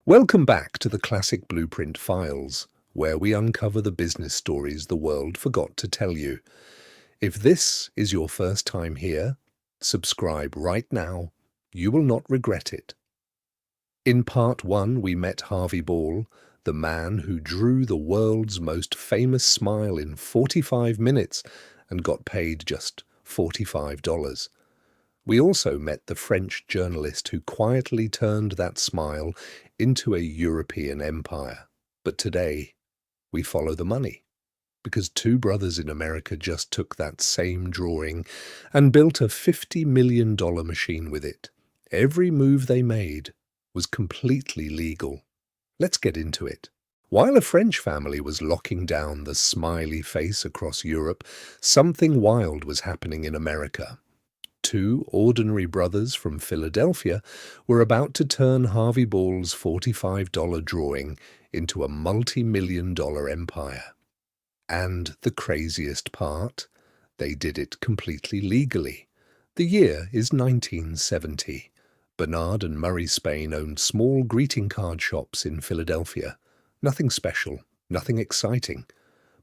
Welcome back to the Classic Blueprint Files, where we uncover the business stories the world forgot to tell you. If this is your first time here, subscribe right now. You will not regret it. In part 1, we met Harvey Ball, the man who drew the world's most famous smile in 45 minutes and got paid just $45. We also met the French journalist who quietly turned that smile into a European empire. But today, we follow the money, because two brothers in America just took that same drawing and built a $50 million machine with it. Every move they made was completely legal. Let's get into it. While a French family was locking down the smiley face across Europe, something wild was happening in America. Two ordinary brothers from Philadelphia were about to turn Harvey Ball's $45 drawing into a multi-million-dollar empire. And the craziest part, they did it completely legally. The year is 1970. Bernard and Murray Spain owned small greeting card shops in Philadelphia. Nothing special, nothing exciting.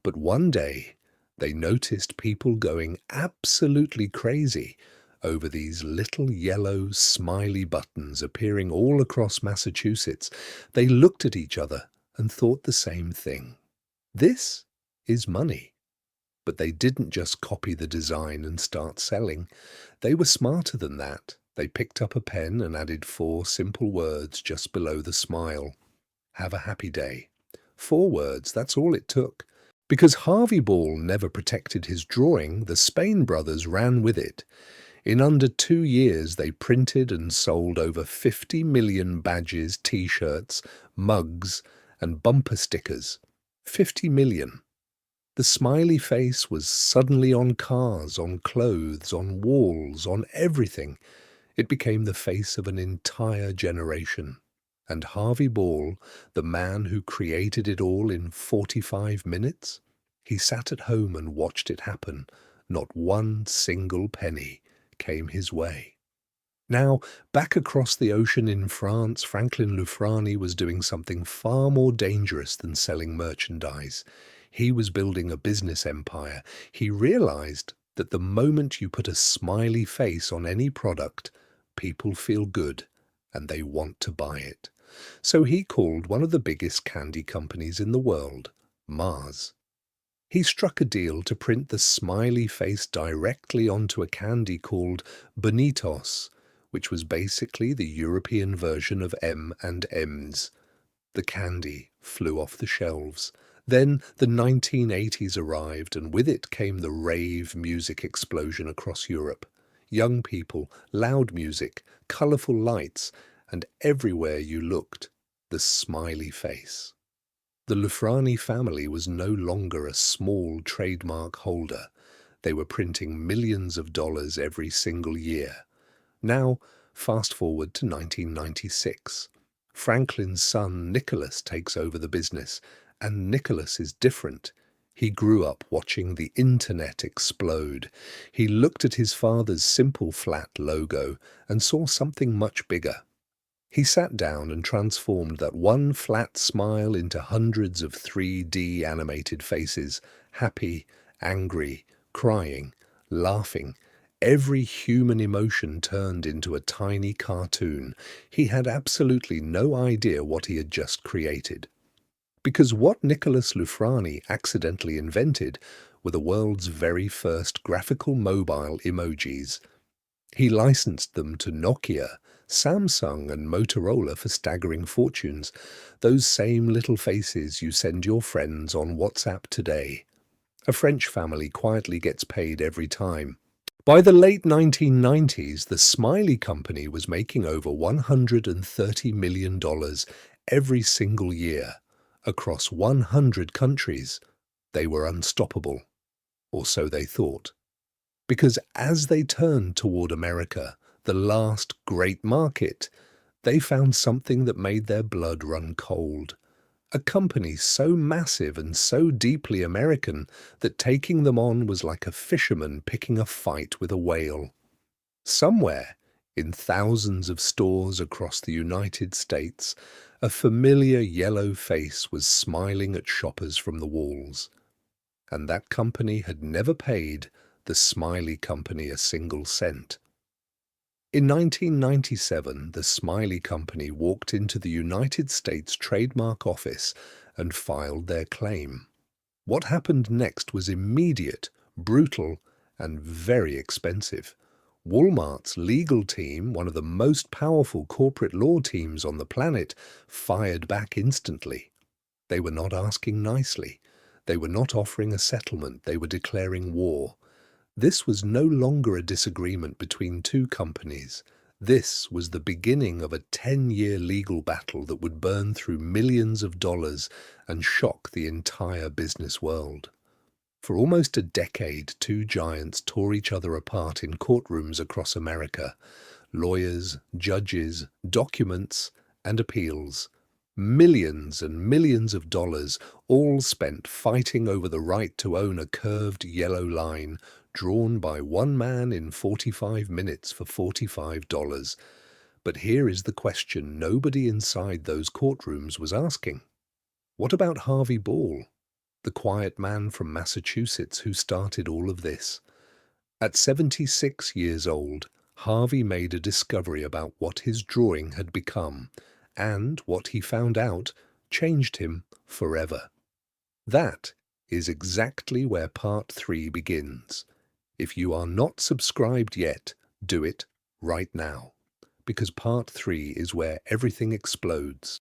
But one day, they noticed people going absolutely crazy over these little yellow smiley buttons appearing all across Massachusetts. They looked at each other and thought the same thing. This is money. But they didn't just copy the design and start selling. They were smarter than that. They picked up a pen and added 4 simple words just below the smile. Have a happy day. 4 words, that's all it took. Because Harvey Ball never protected his drawing, the Spain brothers ran with it. In under 2 years, they printed and sold over 50 million badges, T-shirts, mugs, and bumper stickers. 50 million. The smiley face was suddenly on cars, on clothes, on walls, on everything. It became the face of an entire generation. And Harvey Ball, the man who created it all in 45 minutes, he sat at home and watched it happen. Not one single penny came his way. Now, back across the ocean in France, Franklin Loufrani was doing something far more dangerous than selling merchandise. He was building a business empire. He realized that the moment you put a smiley face on any product, people feel good and they want to buy it. So he called one of the biggest candy companies in the world, Mars. He struck a deal to print the smiley face directly onto a candy called Bonitos, which was basically the European version of M&M's. The candy flew off the shelves. Then the 1980s arrived, and with it came the rave music explosion across Europe. Young people, loud music, colourful lights, and everywhere you looked, the smiley face. The Loufrani family was no longer a small trademark holder. They were printing millions of dollars every single year. Now, fast forward to 1996. Franklin's son Nicolas takes over the business, and Nicolas is different. He grew up watching the internet explode. He looked at his father's simple flat logo and saw something much bigger. He sat down and transformed that one flat smile into hundreds of 3D animated faces, happy, angry, crying, laughing. Every human emotion turned into a tiny cartoon. He had absolutely no idea what he had just created. Because what Nicolas Loufrani accidentally invented were the world's very first graphical mobile emojis. He licensed them to Nokia, Samsung and Motorola for staggering fortunes, those same little faces you send your friends on WhatsApp today. A French family quietly gets paid every time. By the late 1990s, the Smiley Company was making over $130 million every single year. Across 100 countries, they were unstoppable, or so they thought. Because as they turned toward America, the last great market, they found something that made their blood run cold. A company so massive and so deeply American that taking them on was like a fisherman picking a fight with a whale. Somewhere In thousands of stores across the United States, a familiar yellow face was smiling at shoppers from the walls. And that company had never paid the Smiley Company a single cent. In 1997, the Smiley Company walked into the United States Trademark Office and filed their claim. What happened next was immediate, brutal, and very expensive. Walmart's legal team, one of the most powerful corporate law teams on the planet, fired back instantly. They were not asking nicely. They were not offering a settlement. They were declaring war. This was no longer a disagreement between two companies. This was the beginning of a 10-year legal battle that would burn through millions of dollars and shock the entire business world. For almost a decade, two giants tore each other apart in courtrooms across America. Lawyers, judges, documents, and appeals. Millions and millions of dollars, all spent fighting over the right to own a curved yellow line drawn by one man in 45 minutes for $45. But here is the question nobody inside those courtrooms was asking. What about Harvey Ball, the quiet man from Massachusetts who started all of this? At 76 years old, Harvey made a discovery about what his drawing had become, and what he found out changed him forever. That is exactly where part 3 begins. If you are not subscribed yet, do it right now, because part 3 is where everything explodes.